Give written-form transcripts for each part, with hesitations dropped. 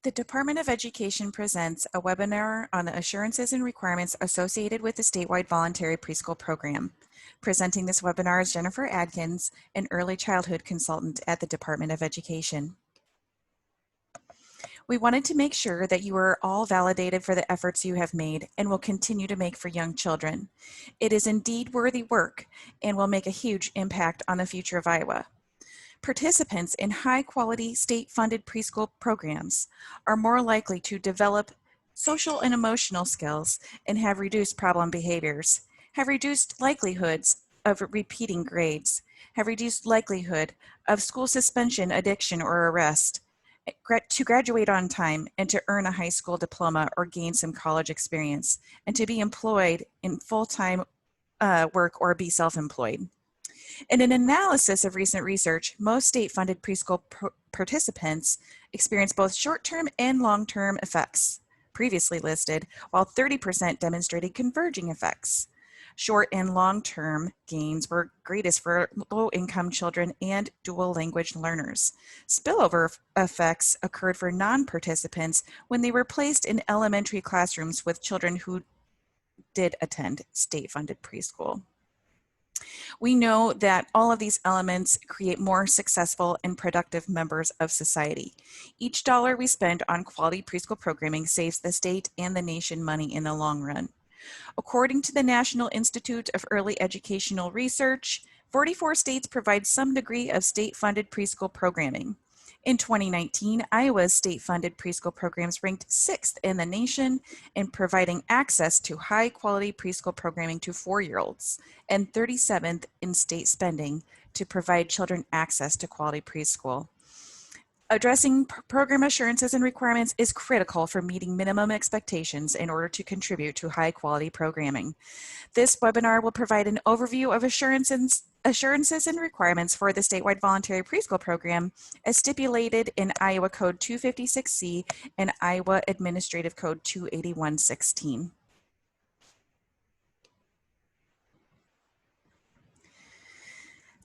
The Department of Education presents a webinar on the assurances and requirements associated with the statewide voluntary preschool program. Presenting this webinar is Jennifer Adkins, an early childhood consultant at the Department of Education. We wanted to make sure that you are all validated for the efforts you have made and will continue to make for young children. It is indeed worthy work and will make a huge impact on the future of Iowa. Participants in high-quality state-funded preschool programs are more likely to develop social and emotional skills and have reduced problem behaviors, have reduced likelihoods of repeating grades, have reduced likelihood of school suspension, addiction, or arrest, to graduate on time and to earn a high school diploma or gain some college experience, and to be employed in full-time work or be self-employed. In an analysis of recent research, most state-funded preschool participants experience both short-term and long-term effects, previously listed, while 30% demonstrated converging effects. Short and long-term gains were greatest for low-income children and dual language learners. Spillover effects occurred for non-participants when they were placed in elementary classrooms with children who did attend state-funded preschool. We know that all of these elements create more successful and productive members of society. Each dollar we spend on quality preschool programming saves the state and the nation money in the long run. According to the National Institute of Early Educational Research, 44 states provide some degree of state-funded preschool programming. In 2019, Iowa's state-funded preschool programs ranked 6th in the nation in providing access to high-quality preschool programming to 4-year-olds, and 37th in state spending to provide children access to quality preschool. Addressing program assurances and requirements is critical for meeting minimum expectations in order to contribute to high-quality programming. This webinar will provide an overview of assurances and requirements for the statewide voluntary preschool program as stipulated in Iowa Code 256C and Iowa Administrative Code 28116.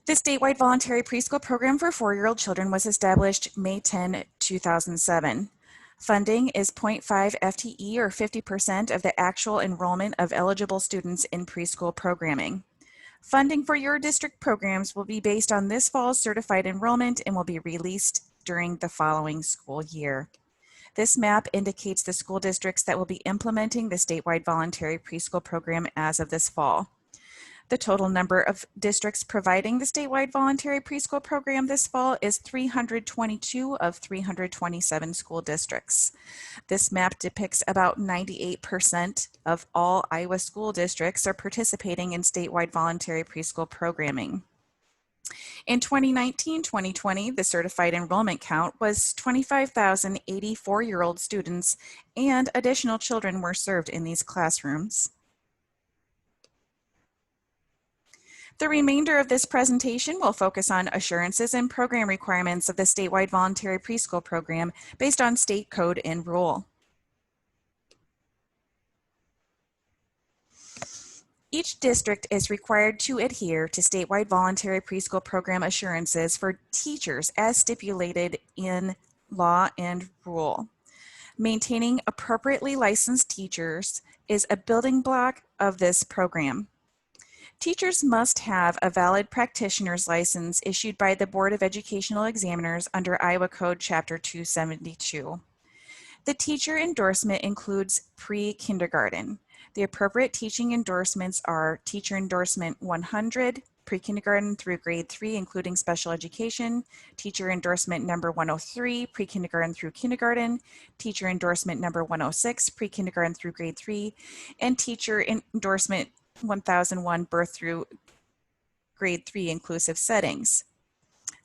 The statewide voluntary preschool program for 4-year-old children was established May 10, 2007. Funding is 0.5 FTE or 50% of the actual enrollment of eligible students in preschool programming. Funding for your district programs will be based on this fall's certified enrollment and will be released during the following school year. This map indicates the school districts that will be implementing the statewide voluntary preschool program as of this fall. The total number of districts providing the statewide voluntary preschool program this fall is 322 of 327 school districts. This map depicts about 98% of all Iowa school districts are participating in statewide voluntary preschool programming. In 2019-2020, the certified enrollment count was 25,080 4-year-old students, and additional children were served in these classrooms. The remainder of this presentation will focus on assurances and program requirements of the statewide voluntary preschool program based on state code and rule. Each district is required to adhere to statewide voluntary preschool program assurances for teachers as stipulated in law and rule. Maintaining appropriately licensed teachers is a building block of this program. Teachers must have a valid practitioner's license issued by the Board of Educational Examiners under Iowa Code Chapter 272. The teacher endorsement includes pre-kindergarten. The appropriate teaching endorsements are Teacher Endorsement 100, pre-kindergarten through grade 3, including special education, Teacher Endorsement number 103, pre-kindergarten through kindergarten, Teacher Endorsement number 106, pre-kindergarten through grade 3, and Teacher Endorsement 1001, birth through grade 3 inclusive settings.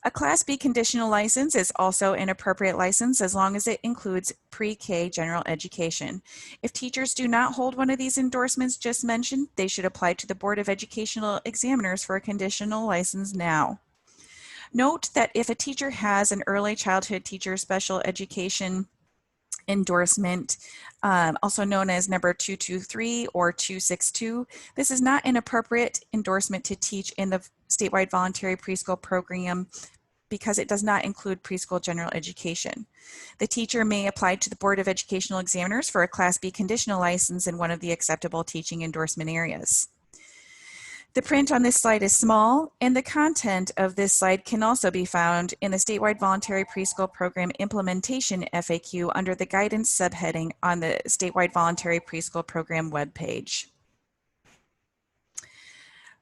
A Class B conditional license is also an appropriate license as long as it includes pre-K general education. If teachers do not hold one of these endorsements just mentioned, they should apply to the Board of Educational Examiners for a conditional license now. Note that if a teacher has an early childhood teacher special education endorsement, also known as number 223 or 262. This is not an appropriate endorsement to teach in the statewide voluntary preschool program because it does not include preschool general education. The teacher may apply to the Board of Educational Examiners for a Class B conditional license in one of the acceptable teaching endorsement areas. The print on this slide is small, and the content of this slide can also be found in the Statewide Voluntary Preschool Program Implementation FAQ under the Guidance subheading on the Statewide Voluntary Preschool Program webpage.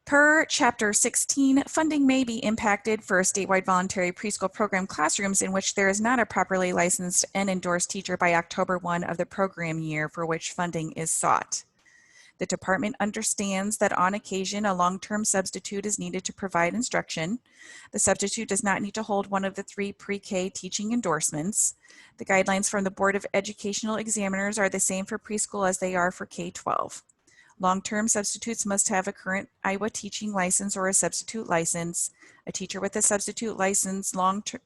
Per Chapter 16, funding may be impacted for statewide voluntary preschool program classrooms in which there is not a properly licensed and endorsed teacher by October 1 of the program year for which funding is sought. The department understands that on occasion a long-term substitute is needed to provide instruction. The substitute does not need to hold one of the 3 pre-K teaching endorsements. The guidelines from the Board of Educational Examiners are the same for preschool as they are for K-12. Long-term substitutes must have a current Iowa teaching license or a substitute license. A teacher with a substitute license long-term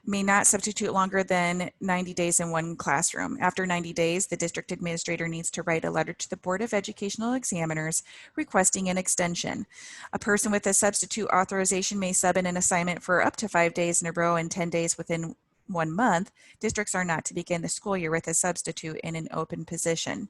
may not substitute longer than 90 days in one classroom. After 90 days, the district administrator needs to write a letter to the Board of Educational Examiners requesting an extension. A person with a substitute authorization may sub in an assignment for up to 5 days in a row and 10 days within 1 month. Districts are not to begin the school year with a substitute in an open position.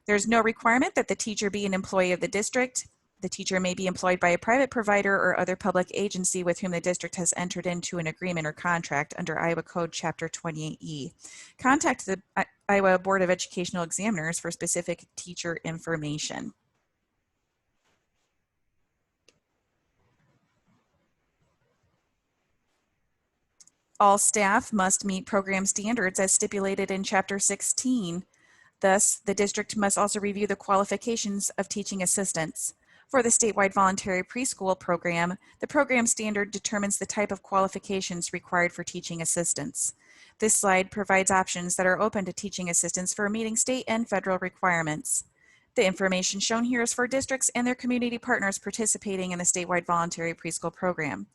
There's no requirement that the teacher be an employee of the district. The teacher may be employed by a private provider or other public agency with whom the district has entered into an agreement or contract under Iowa Code Chapter 28E. Contact the Iowa Board of Educational Examiners for specific teacher information. All staff must meet program standards as stipulated in Chapter 16. Thus, the district must also review the qualifications of teaching assistants. For the statewide voluntary preschool program, the program standard determines the type of qualifications required for teaching assistants. This slide provides options that are open to teaching assistants for meeting state and federal requirements. The information shown here is for districts and their community partners participating in the statewide voluntary preschool program.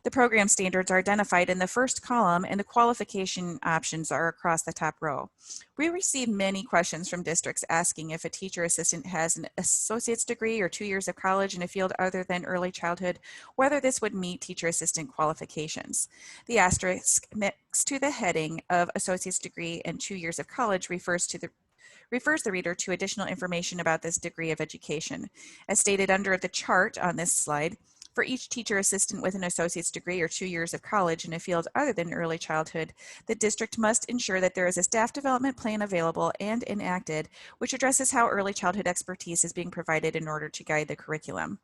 The program standards are identified in the first column and the qualification options are across the top row. We receive many questions from districts asking if a teacher assistant has an associate's degree or 2 years of college in a field other than early childhood, whether this would meet teacher assistant qualifications. The asterisk next to the heading of associate's degree and 2 years of college refers the reader to additional information about this degree of education. As stated under the chart on this slide, for each teacher assistant with an associate's degree or 2 years of college in a field other than early childhood, the district must ensure that there is a staff development plan available and enacted, which addresses how early childhood expertise is being provided in order to guide the curriculum.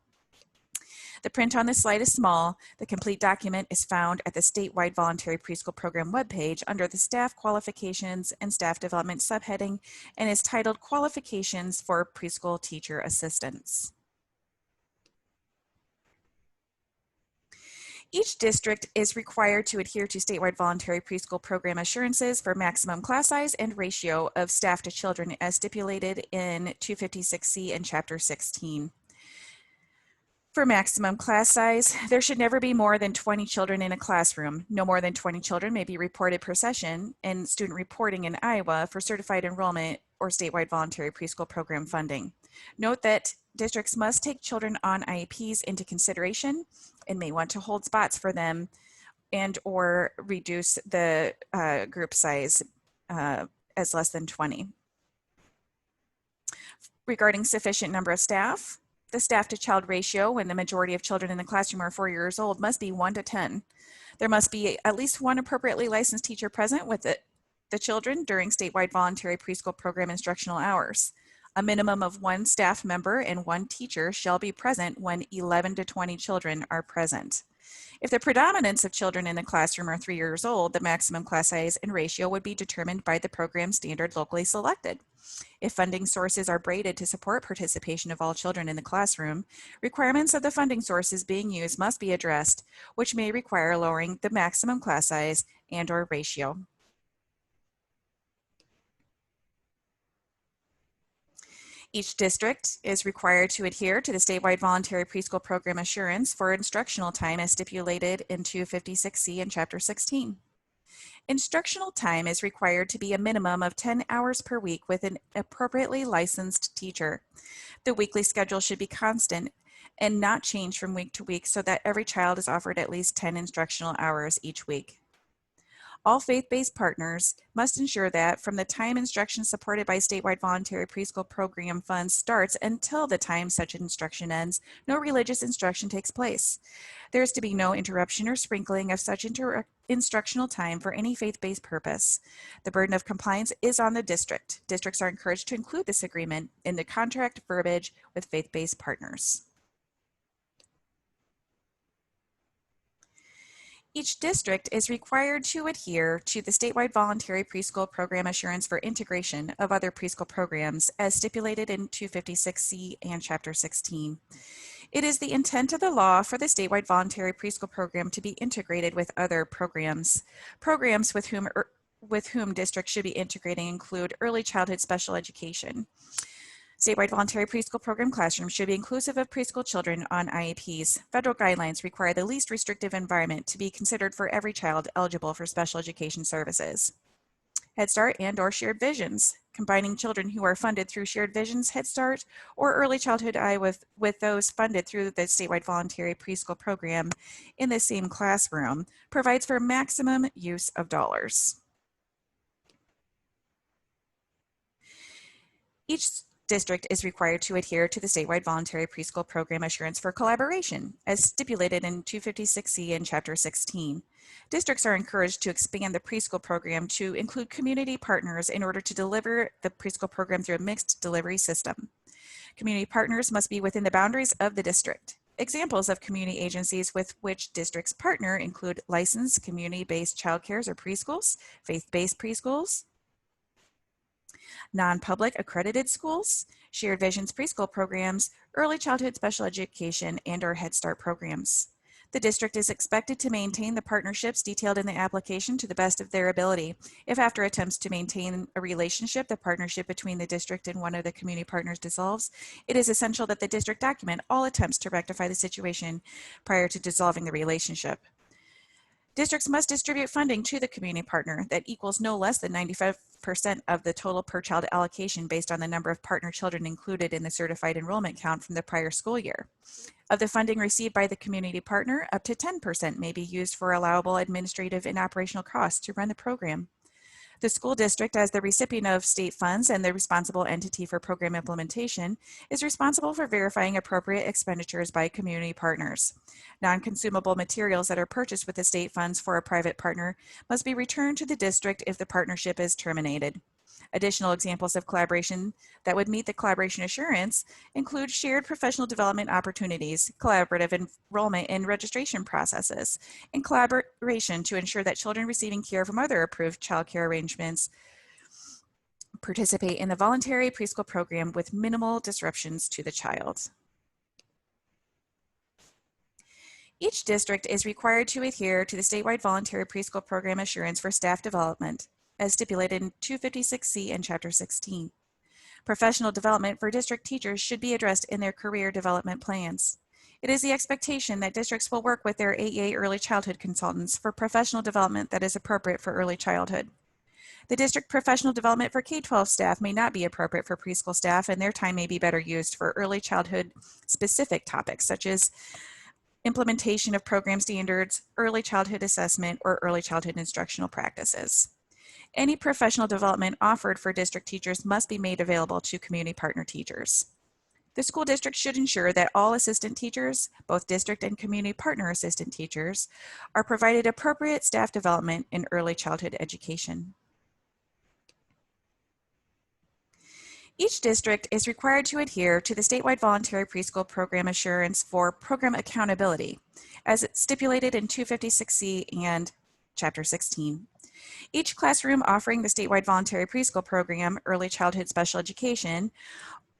The print on this slide is small. The complete document is found at the statewide voluntary preschool program webpage under the staff qualifications and staff development subheading and is titled Qualifications for Preschool Teacher Assistants. Each district is required to adhere to statewide voluntary preschool program assurances for maximum class size and ratio of staff to children as stipulated in 256C and Chapter 16. For maximum class size, there should never be more than 20 children in a classroom. No more than 20 children may be reported per session in student reporting in Iowa for certified enrollment or statewide voluntary preschool program funding. Note that districts must take children on IEPs into consideration and may want to hold spots for them and or reduce the group size as less than 20. Regarding sufficient number of staff, the staff to child ratio when the majority of children in the classroom are 4 years old must be 1 to 10. There must be at least one appropriately licensed teacher present with the children during statewide voluntary preschool program instructional hours. A minimum of 1 staff member and 1 teacher shall be present when 11 to 20 children are present. If the predominance of children in the classroom are 3 years old, the maximum class size and ratio would be determined by the program standard locally selected. If funding sources are braided to support participation of all children in the classroom, requirements of the funding sources being used must be addressed, which may require lowering the maximum class size and/or ratio. Each district is required to adhere to the statewide voluntary preschool program assurance for instructional time as stipulated in 256C and Chapter 16. Instructional time is required to be a minimum of 10 hours per week with an appropriately licensed teacher. The weekly schedule should be constant and not change from week to week so that every child is offered at least 10 instructional hours each week. All faith-based partners must ensure that from the time instruction supported by statewide voluntary preschool program funds starts until the time such instruction ends, no religious instruction takes place. There is to be no interruption or sprinkling of such instructional time for any faith-based purpose. The burden of compliance is on the district. Districts are encouraged to include this agreement in the contract verbiage with faith-based partners. Each district is required to adhere to the statewide voluntary preschool program assurance for integration of other preschool programs as stipulated in 256C and Chapter 16. It is the intent of the law for the statewide voluntary preschool program to be integrated with other programs. Programs with whom districts should be integrating include early childhood special education. Statewide voluntary preschool program classrooms should be inclusive of preschool children on IEPs. Federal guidelines require the least restrictive environment to be considered for every child eligible for special education services. Head Start and/or Shared Visions, combining children who are funded through Shared Visions, Head Start, or Early Childhood I with those funded through the statewide voluntary preschool program in the same classroom, provides for maximum use of dollars. Each district is required to adhere to the statewide voluntary preschool program assurance for collaboration, as stipulated in 256C and Chapter 16. Districts are encouraged to expand the preschool program to include community partners in order to deliver the preschool program through a mixed delivery system. Community partners must be within the boundaries of the district. Examples of community agencies with which districts partner include licensed community-based childcares or preschools, faith-based preschools, non-public accredited schools, Shared Visions preschool programs, early childhood special education, and/or Head Start programs. The district is expected to maintain the partnerships detailed in the application to the best of their ability. If after attempts to maintain a relationship, the partnership between the district and one of the community partners dissolves, it is essential that the district document all attempts to rectify the situation prior to dissolving the relationship. Districts must distribute funding to the community partner that equals no less than 95% of the total per child allocation based on the number of partner children included in the certified enrollment count from the prior school year. Of the funding received by the community partner, up to 10% may be used for allowable administrative and operational costs to run the program. The school district, as the recipient of state funds and the responsible entity for program implementation, is responsible for verifying appropriate expenditures by community partners. Non-consumable materials that are purchased with the state funds for a private partner must be returned to the district if the partnership is terminated. Additional examples of collaboration that would meet the collaboration assurance include shared professional development opportunities, collaborative enrollment and registration processes, and collaboration to ensure that children receiving care from other approved child care arrangements participate in the voluntary preschool program with minimal disruptions to the child. Each district is required to adhere to the statewide voluntary preschool program assurance for staff development, as stipulated in 256C and Chapter 16. Professional development for district teachers should be addressed in their career development plans. It is the expectation that districts will work with their AEA early childhood consultants for professional development that is appropriate for early childhood. The district professional development for K-12 staff may not be appropriate for preschool staff, and their time may be better used for early childhood specific topics such as implementation of program standards, early childhood assessment, or early childhood instructional practices. Any professional development offered for district teachers must be made available to community partner teachers. The school district should ensure that all assistant teachers, both district and community partner assistant teachers, are provided appropriate staff development in early childhood education. Each district is required to adhere to the statewide voluntary preschool program assurance for program accountability, as stipulated in 256C and Chapter 16. Each classroom offering the statewide voluntary preschool program, early childhood special education,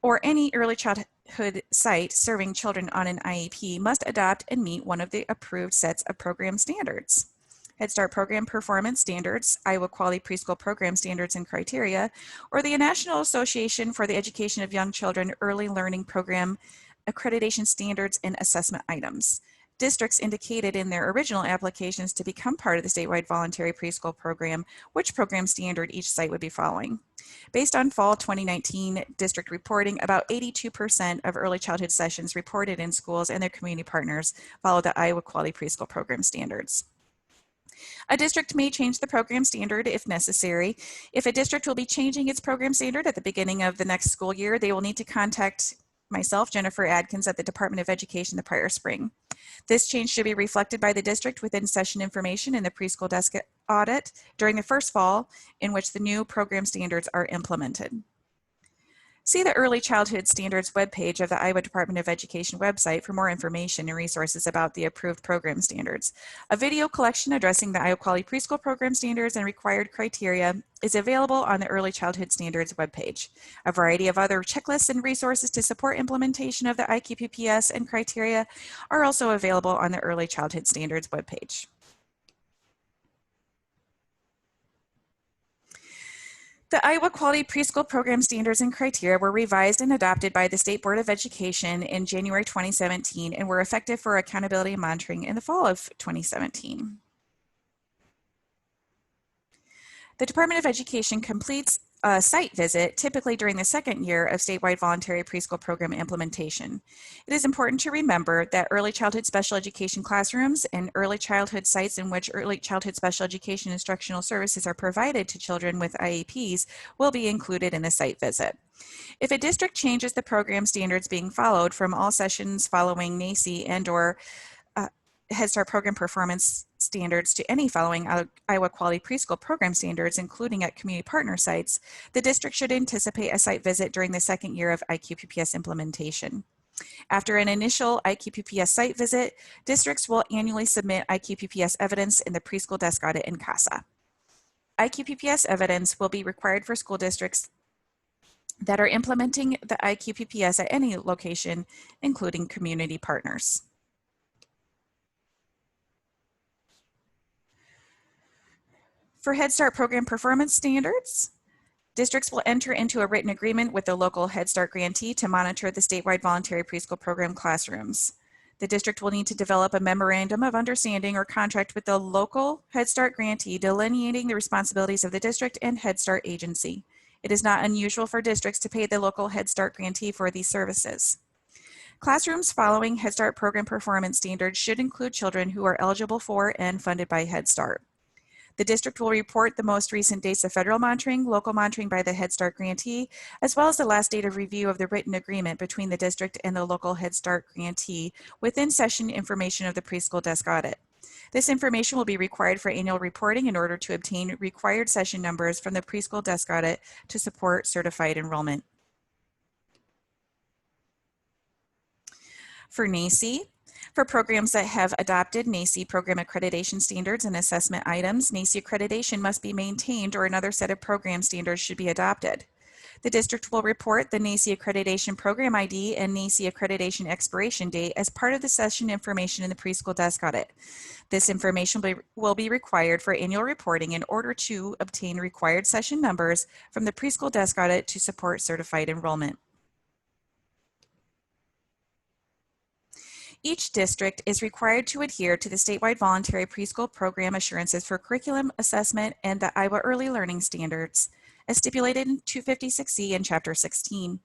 or any early childhood site serving children on an IEP must adopt and meet one of the approved sets of program standards. Head Start Program Performance Standards, Iowa Quality Preschool Program Standards and Criteria, or the National Association for the Education of Young Children Early Learning Program Accreditation Standards and Assessment Items. districts indicated in their original applications to become part of the statewide voluntary preschool program which program standard each site would be following. Based on fall 2019 district reporting, about 82% of early childhood sessions reported in schools and their community partners follow the Iowa Quality Preschool Program standards. A district may change the program standard if necessary. If a district will be changing its program standard at the beginning of the next school year, they will need to contact myself, Jennifer Adkins, at the Department of Education the prior spring. This change should be reflected by the district within session information in the preschool desk audit during the first fall in which the new program standards are implemented. See the Early Childhood Standards webpage of the Iowa Department of Education website for more information and resources about the approved program standards. A video collection addressing the Iowa Quality Preschool Program standards and required criteria is available on the Early Childhood Standards webpage. A variety of other checklists and resources to support implementation of the IQPPS and criteria are also available on the Early Childhood Standards webpage. The Iowa Quality Preschool Program Standards and Criteria were revised and adopted by the State Board of Education in January 2017 and were effective for accountability and monitoring in the fall of 2017. The Department of Education completes a site visit typically during the second year of statewide voluntary preschool program implementation. It is important to remember that early childhood special education classrooms and early childhood sites in which early childhood special education instructional services are provided to children with IEPs will be included in the site visit. If a district changes the program standards being followed from all sessions following NAEYC and/or Head Start program performance standards to any following Iowa Quality Preschool Program standards, including at community partner sites, the district should anticipate a site visit during the second year of IQPPS implementation. After an initial IQPPS site visit, districts will annually submit IQPPS evidence in the preschool desk audit in CASA. IQPPS evidence will be required for school districts that are implementing the IQPPS at any location, including community partners. For Head Start program performance standards, districts will enter into a written agreement with the local Head Start grantee to monitor the statewide voluntary preschool program classrooms. The district will need to develop a memorandum of understanding or contract with the local Head Start grantee delineating the responsibilities of the district and Head Start agency. It is not unusual for districts to pay the local Head Start grantee for these services. Classrooms following Head Start program performance standards should include children who are eligible for and funded by Head Start. The district will report the most recent dates of federal monitoring, local monitoring by the Head Start grantee, as well as the last date of review of the written agreement between the district and the local Head Start grantee within session information of the preschool desk audit. This information will be required for annual reporting in order to obtain required session numbers from the preschool desk audit to support certified enrollment. For NAEYC, for programs that have adopted NAEYC program accreditation standards and assessment items, NAEYC accreditation must be maintained or another set of program standards should be adopted. The district will report the NAEYC accreditation program ID and NAEYC accreditation expiration date as part of the session information in the preschool desk audit. This information will be required for annual reporting in order to obtain required session numbers from the preschool desk audit to support certified enrollment. Each district is required to adhere to the statewide voluntary preschool program assurances for curriculum assessment and the Iowa Early Learning Standards, as stipulated in 256C and Chapter 16.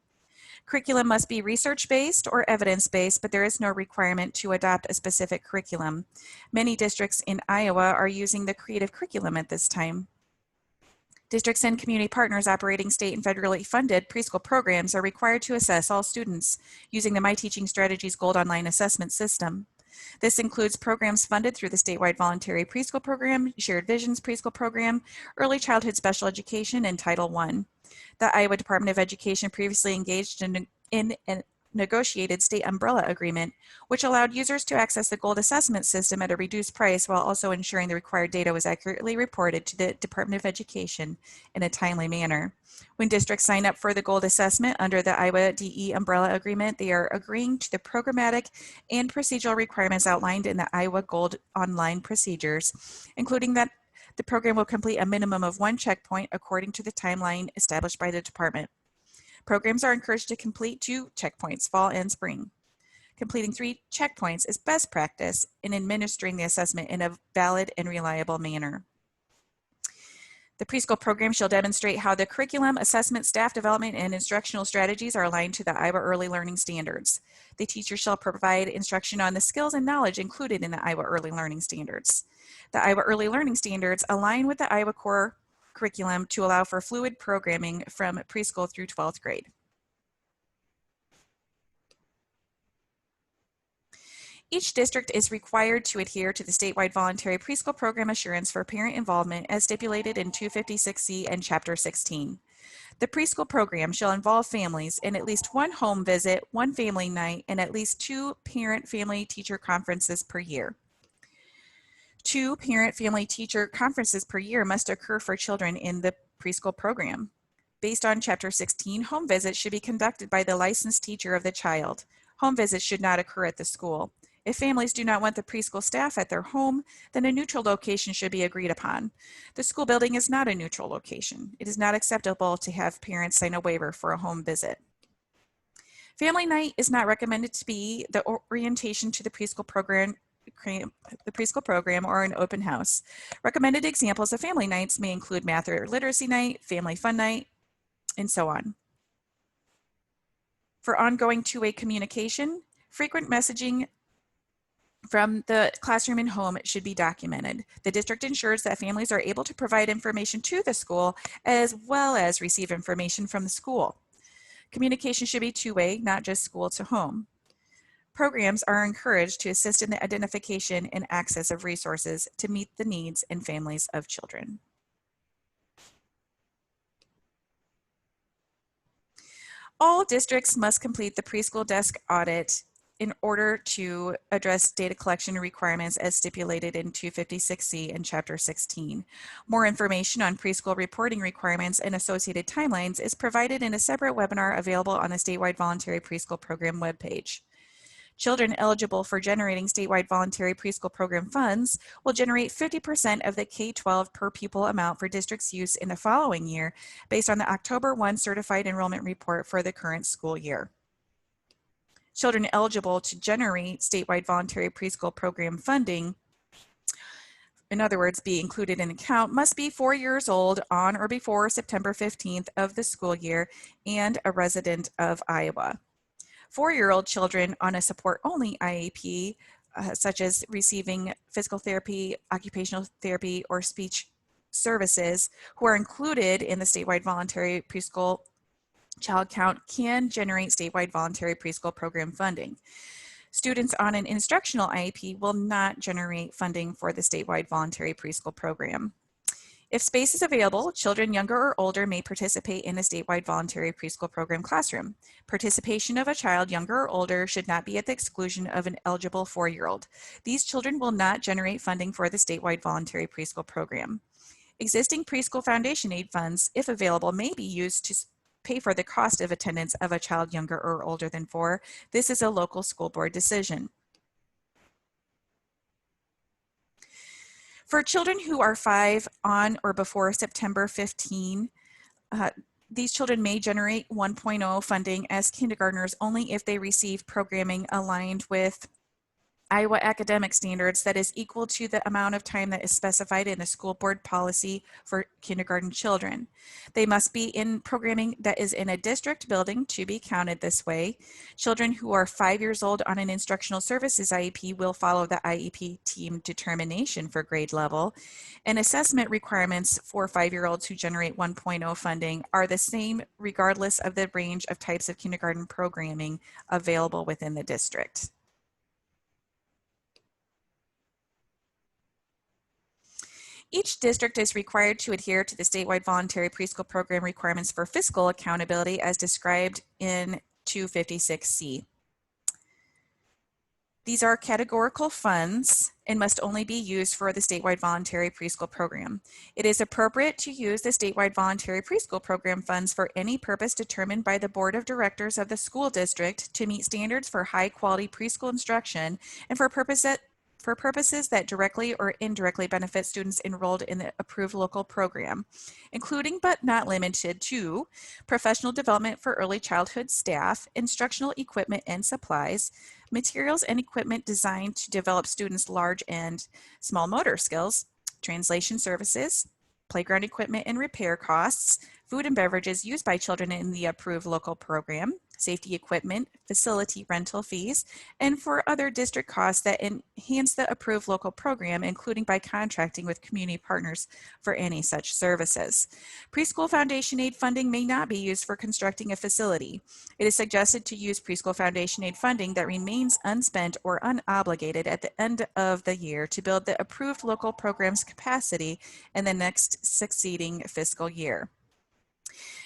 Curriculum must be research-based or evidence-based, but there is no requirement to adopt a specific curriculum. Many districts in Iowa are using the creative curriculum at this time. Districts and community partners operating state and federally funded preschool programs are required to assess all students using the My Teaching Strategies Gold Online Assessment System. This includes programs funded through the statewide voluntary preschool program, Shared Visions preschool program, Early Childhood Special Education, and Title I. The Iowa Department of Education previously engaged in a negotiated state umbrella agreement, which allowed users to access the Gold Assessment System at a reduced price while also ensuring the required data was accurately reported to the Department of Education in a timely manner. When districts sign up for the Gold Assessment under the Iowa DE umbrella agreement, they are agreeing to the programmatic and procedural requirements outlined in the Iowa Gold Online procedures, including that the program will complete a minimum of 1 checkpoint according to the timeline established by the department. Programs are encouraged to complete 2 checkpoints, fall and spring. Completing 3 checkpoints is best practice in administering the assessment in a valid and reliable manner. The preschool program shall demonstrate how the curriculum, assessment, staff development, and instructional strategies are aligned to the Iowa Early Learning Standards. The teacher shall provide instruction on the skills and knowledge included in the Iowa Early Learning Standards. The Iowa Early Learning Standards align with the Iowa core curriculum to allow for fluid programming from preschool through 12th grade. Each district is required to adhere to the statewide voluntary preschool program assurance for parent involvement as stipulated in 256C and Chapter 16. The preschool program shall involve families in at least 1 home visit, 1 family night, and at least 2 parent-family-teacher conferences per year. 2 parent-family-teacher conferences per year must occur for children in the preschool program. Based on Chapter 16, home visits should be conducted by the licensed teacher of the child. Home visits should not occur at the school. If families do not want the preschool staff at their home, then a neutral location should be agreed upon. The school building is not a neutral location. It is not acceptable to have parents sign a waiver for a home visit. Family night is not recommended to be the orientation to the preschool program or an open house. Recommended examples of family nights may include math or literacy night, family fun night, and so on. For ongoing two-way communication, frequent messaging from the classroom and home should be documented. The district ensures that families are able to provide information to the school as well as receive information from the school. Communication should be two-way, not just school to home. Programs are encouraged to assist in the identification and access of resources to meet the needs and families of children. All districts must complete the preschool desk audit in order to address data collection requirements as stipulated in 256C and Chapter 16. More information on preschool reporting requirements and associated timelines is provided in a separate webinar available on the statewide voluntary preschool program webpage. Children eligible for generating statewide voluntary preschool program funds will generate 50% of the K-12 per pupil amount for district's use in the following year based on the October 1 certified enrollment report for the current school year. Children eligible to generate statewide voluntary preschool program funding, in other words, be included in the count, must be 4 years old on or before September 15th of the school year and a resident of Iowa. 4-year-old children on a support-only IEP, such as receiving physical therapy, occupational therapy, or speech services, who are included in the statewide voluntary preschool child count can generate statewide voluntary preschool program funding. Students on an instructional IEP will not generate funding for the statewide voluntary preschool program. If space is available, children younger or older may participate in a statewide voluntary preschool program classroom. Participation of a child younger or older should not be at the exclusion of an eligible 4-year-old. These children will not generate funding for the statewide voluntary preschool program. Existing preschool foundation aid funds, if available, may be used to pay for the cost of attendance of a child younger or older than 4. This is a local school board decision. For children who are 5 on or before September 15, these children may generate 1.0 funding as kindergartners only if they receive programming aligned with Iowa academic standards that is equal to the amount of time that is specified in the school board policy for kindergarten children. They must be in programming that is in a district building to be counted this way. Children who are 5 years old on an instructional services IEP will follow the IEP team determination for grade level. And assessment requirements for 5-year-olds who generate 1.0 funding are the same regardless of the range of types of kindergarten programming available within the district. Each district is required to adhere to the statewide voluntary preschool program requirements for fiscal accountability as described in 256C. These are categorical funds and must only be used for the statewide voluntary preschool program. It is appropriate to use the statewide voluntary preschool program funds for any purpose determined by the board of directors of the school district to meet standards for high quality preschool instruction and for purposes for purposes that directly or indirectly benefit students enrolled in the approved local program, including but not limited to professional development for early childhood staff, instructional equipment and supplies, materials and equipment designed to develop students' large and small motor skills, translation services, playground equipment and repair costs, food and beverages used by children in the approved local program, safety equipment, facility rental fees, and for other district costs that enhance the approved local program, including by contracting with community partners for any such services. Preschool foundation aid funding may not be used for constructing a facility. It is suggested to use preschool foundation aid funding that remains unspent or unobligated at the end of the year to build the approved local program's capacity in the next succeeding fiscal year.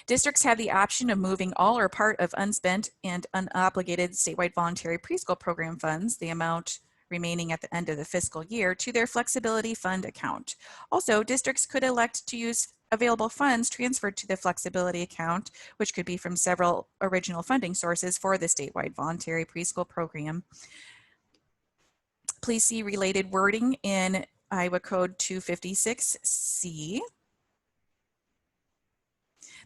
Districts have the option of moving all or part of unspent and unobligated statewide voluntary preschool program funds, the amount remaining at the end of the fiscal year, to their flexibility fund account. Also, districts could elect to use available funds transferred to the flexibility account, which could be from several original funding sources for the statewide voluntary preschool program. Please see related wording in Iowa Code 256C.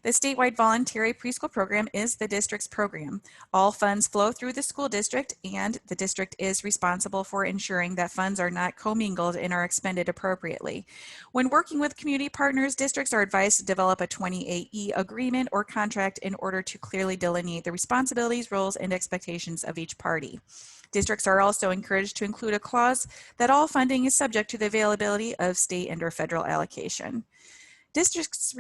The statewide voluntary preschool program is the district's program. All funds flow through the school district, and the district is responsible for ensuring that funds are not commingled and are expended appropriately. When working with community partners, districts are advised to develop a 28E agreement or contract in order to clearly delineate the responsibilities, roles, and expectations of each party. Districts are also encouraged to include a clause that all funding is subject to the availability of state and/or federal allocation. Districts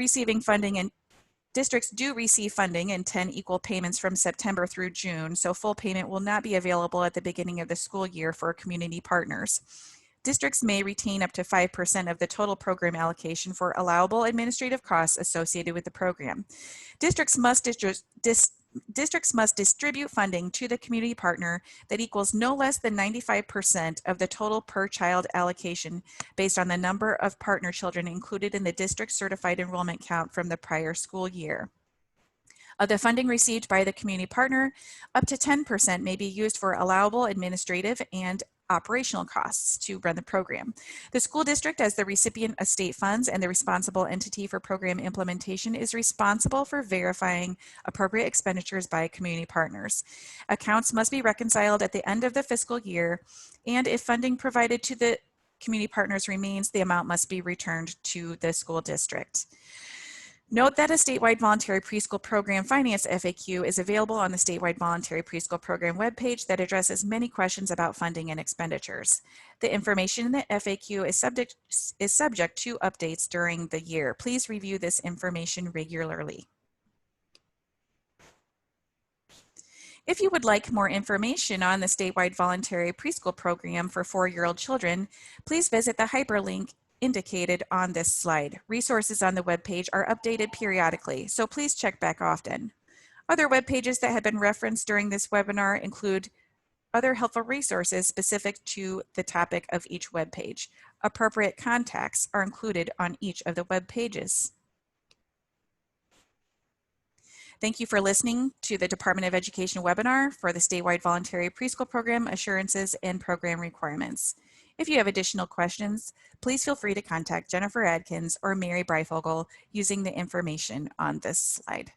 do receive funding in 10 equal payments from September through June, so full payment will not be available at the beginning of the school year for community partners. Districts may retain up to 5% of the total program allocation for allowable administrative costs associated with the program. Districts must distribute funding to the community partner that equals no less than 95% of the total per child allocation based on the number of partner children included in the district certified enrollment count from the prior school year. Of the funding received by the community partner, up to 10% may be used for allowable administrative and operational costs to run the program. The school district, as the recipient of state funds and the responsible entity for program implementation, is responsible for verifying appropriate expenditures by community partners. Accounts must be reconciled at the end of the fiscal year, and if funding provided to the community partners remains, the amount must be returned to the school district. Note that a statewide voluntary preschool program finance FAQ is available on the statewide voluntary preschool program webpage that addresses many questions about funding and expenditures. The information in the FAQ is subject to updates during the year. Please review this information regularly. If you would like more information on the statewide voluntary preschool program for 4-year-old children, please visit the hyperlink indicated on this slide. Resources on the webpage are updated periodically, so please check back often. Other web pages that have been referenced during this webinar include other helpful resources specific to the topic of each web page. Appropriate contacts are included on each of the web pages. Thank you for listening to the Department of Education webinar for the statewide voluntary preschool program assurances and program requirements. If you have additional questions, please feel free to contact Jennifer Adkins or Mary Breifogel using the information on this slide.